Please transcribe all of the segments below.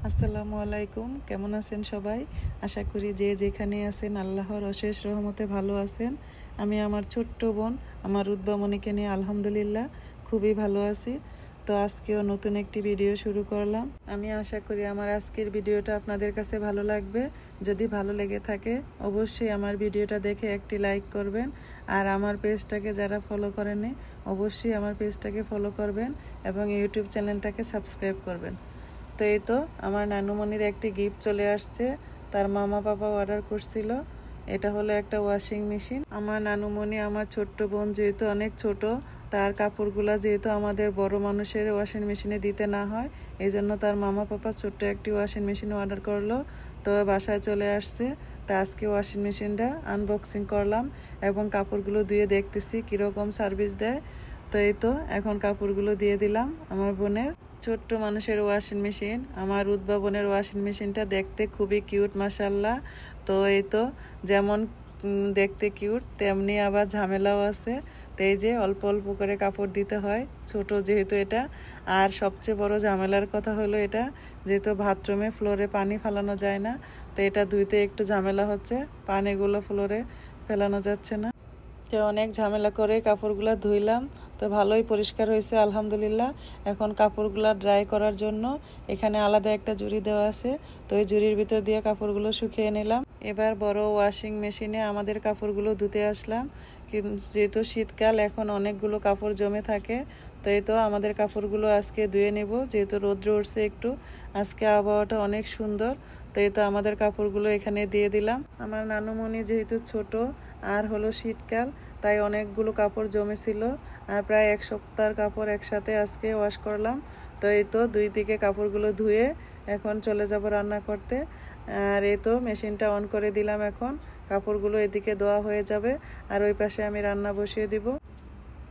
আসসালামু আলাইকুম। কেমন আছেন সবাই? আশা করি যে যেখানে আছেন আল্লাহর অশেষ রহমতে ভালো আছেন। আমি আমার ছোট্ট বোন আমার উদ্ভাবনীকে নিয়ে আলহামদুলিল্লাহ খুবই ভালো আছি। তো আজকেও নতুন একটি ভিডিও শুরু করলাম। আমি আশা করি আমার আজকের ভিডিওটা আপনাদের কাছে ভালো লাগবে। যদি ভালো লেগে থাকে অবশ্যই আমার ভিডিওটা দেখে একটি লাইক করবেন। আর আমার পেজটাকে যারা ফলো করেনি অবশ্যই আমার পেজটাকে ফলো করবেন এবং ইউটিউব চ্যানেলটাকে সাবস্ক্রাইব করবেন। তো এই তো আমার নানুমণির একটি গিফট চলে আসছে। তার মামা বাবা অর্ডার করছিল। এটা হলো একটা ওয়াশিং মেশিন। আমার নানুমণি আমার ছোট্ট বোন যেহেতু অনেক ছোট, তার কাপড়গুলা যেহেতু আমাদের বড় মানুষের ওয়াশিং মেশিনে দিতে না হয়, এই জন্য তার মামা পাপা ছোট্ট একটি ওয়াশিং মেশিন অর্ডার করলো। তো বাসায় চলে আসছে। তা আজকে ওয়াশিং মেশিনটা আনবক্সিং করলাম এবং কাপড়গুলো ধুয়ে দেখতেছি কীরকম সার্ভিস দেয়। তো এই তো এখন কাপড়গুলো দিয়ে দিলাম আমার বোনের। ছোট্ট মানুষের ওয়াশিং মেশিন, আমার উদ্ভাবনের ওয়াশিং মেশিনটা দেখতে খুবই কিউট মাশাল্লাহ। তো এই তো যেমন দেখতে কিউট তেমনি আবার ঝামেলাও আছে। তো এই যে অল্প অল্প করে কাপড় দিতে হয়, ছোট যেহেতু এটা। আর সবচেয়ে বড় ঝামেলার কথা হলো এটা যেহেতু বাথরুমে ফ্লোরে পানি ফেলানো যায় না, তো এটা ধুইতে একটু ঝামেলা হচ্ছে, পানিগুলো ফ্লোরে ফেলানো যাচ্ছে না। তো অনেক ঝামেলা করে কাপড়গুলো ধুইলাম। তো ভালোই পরিষ্কার হয়েছে আলহামদুলিল্লাহ। এখন কাপড়গুলো ড্রাই করার জন্য এখানে আলাদা একটা জুড়ি দেওয়া আছে। তো ওই জুড়ির ভিতর দিয়ে কাপড়গুলো শুকিয়ে নিলাম। এবার বড় ওয়াশিং মেশিনে আমাদের কাপড়গুলো ধুতে আসলাম। যেহেতু শীতকাল এখন অনেকগুলো কাপড় জমে থাকে। তো এই তো আমাদের কাপড়গুলো আজকে ধুয়ে নেব, যেহেতু রৌদ্র উঠছে একটু। আজকে আবহাওয়াটা অনেক সুন্দর। তো এই তো আমাদের কাপড়গুলো এখানে দিয়ে দিলাম। আমার নানুমণি যেহেতু ছোট আর হলো শীতকাল, তাই অনেকগুলো কাপড় জমেছিল। আর প্রায় এক সপ্তাহের কাপড় একসাথে আজকে ওয়াশ করলাম। তো এই তো দুই দিকে কাপড়গুলো ধুয়ে এখন চলে যাব রান্না করতে। আর এই তো মেশিনটা অন করে দিলাম। এখন কাপড়গুলো এদিকে ধোয়া হয়ে যাবে আর ওই পাশে আমি রান্না বসিয়ে দিব।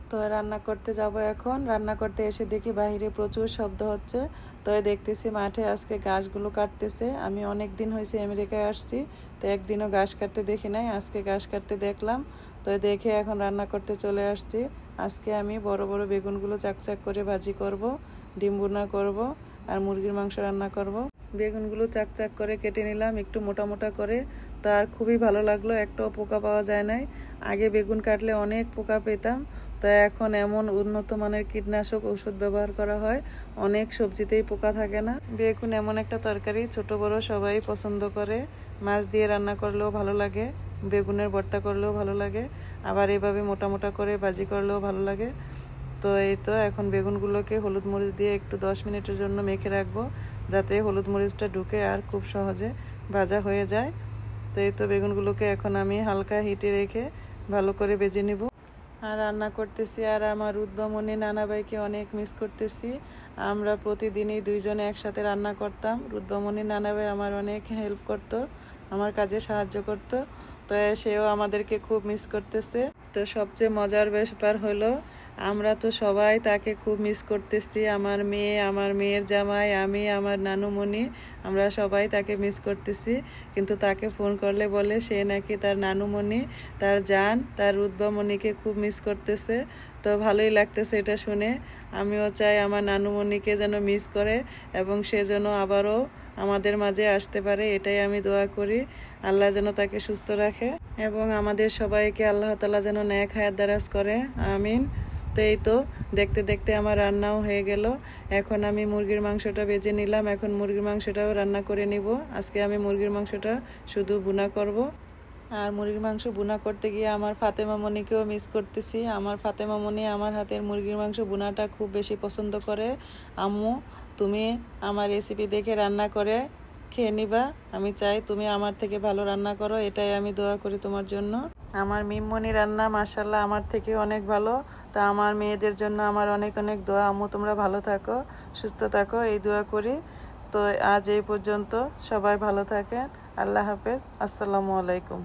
তো রান্না করতে যাব এখন। রান্না করতে এসে দেখি বাইরে প্রচুর শব্দ হচ্ছে। তো দেখতেছি মাঠে আজকে ঘাসগুলো কাটতেছে। আমি অনেক দিন হয়েছে আমেরিকায় আসছি, তো একদিনও ঘাস কাটতে দেখি নাই, আজকে ঘাস কাটতে দেখলাম। তো দেখে এখন রান্না করতে চলে আসছি। আজকে আমি বড় বড় বেগুনগুলো চাকচাক করে ভাজি করব, ডিম ভুনা করব আর মুরগির মাংস রান্না করব। বেগুনগুলো চাকচাক করে কেটে নিলাম একটু মোটা মোটা করে। তো আর খুবই ভালো লাগলো, একটাও পোকা পাওয়া যায় নাই। আগে বেগুন কাটলে অনেক পোকা পেতাম। তো এখন এমন উন্নত মানের কীটনাশক ওষুধ ব্যবহার করা হয়, অনেক সবজিতেই পোকা থাকে না। বেগুন এমন একটা তরকারি ছোট বড় সবাই পছন্দ করে। মাছ দিয়ে রান্না করলেও ভালো লাগে, বেগুনের ভর্তা করলেও ভালো লাগে, আবার এভাবে মোটা মোটা করে ভাজি করলেও ভালো লাগে। তো এই তো এখন বেগুনগুলোকে হলুদ মরিচ দিয়ে একটু 10 মিনিটের জন্য মেখে রাখবো, যাতে হলুদ মরিচটা ঢুকে আর খুব সহজে ভাজা হয়ে যায়। তো এই তো বেগুনগুলোকে এখন আমি হালকা হিটে রেখে ভালো করে ভেজে নিব। আর রান্না করতেছি আর আমার উদ্ভাবনী নানাভাইকে অনেক মিস করতেছি। আমরা প্রতিদিনই দুইজনে একসাথে রান্না করতাম। উদ্ভাবনী নানাভাই আমার অনেক হেল্প করত, আমার কাজে সাহায্য করত। তো সেও আমাদেরকে খুব মিস করতেছে। তো সবচেয়ে মজার ব্যাপার হলো আমরা তো সবাই তাকে খুব মিস করতেছি। আমার মেয়ে, আমার মেয়ের জামাই, আমি, আমার নানুমণি, আমরা সবাই তাকে মিস করতেছি। কিন্তু তাকে ফোন করলে বলে সে নাকি তার নানুমণি, তার জান, তার উদ্ভাবনীকে খুব মিস করতেছে। তো ভালোই লাগতেছে এটা শুনে। আমিও চাই আমার নানুমণিকে যেন মিস করে এবং সে যেন আবারও আমাদের মাঝে আসতে পারে, এটাই আমি দোয়া করি। আল্লাহ যেন তাকে সুস্থ রাখে এবং আমাদের সবাইকে আল্লাহ তাআলা যেন নেক হায়াত দারাজ করে, আমিন। তো এই তো দেখতে দেখতে আমার রান্নাও হয়ে গেল। এখন আমি মুরগির মাংসটা ভেজে নিলাম, এখন মুরগির মাংসটাও রান্না করে নিব। আজকে আমি মুরগির মাংসটা শুধু ভুনা করব। আর মুরগির মাংস ভুনা করতে গিয়ে আমার ফাতেমা মনিকেও মিস করতেছি। আমার ফাতেমা মনি আমার হাতের মুরগির মাংস ভুনাটা খুব বেশি পছন্দ করে। আম্মু, তুমি আমার রেসিপি দেখে রান্না করে খেয়ে নিবা। আমি চাই তুমি আমার থেকে ভালো রান্না করো, এটাই আমি দোয়া করি তোমার জন্য। আমার মিমমনি রান্না মাশাল্লাহ আমার থেকে অনেক ভালো। তা আমার মেয়েদের জন্য আমার অনেক অনেক দোয়া। আম্মু তোমরা ভালো থাকো, সুস্থ থাকো, এই দোয়া করি। তো আজ এই পর্যন্ত, সবাই ভালো থাকেন। আল্লাহ হাফেজ, আসসালামু আলাইকুম।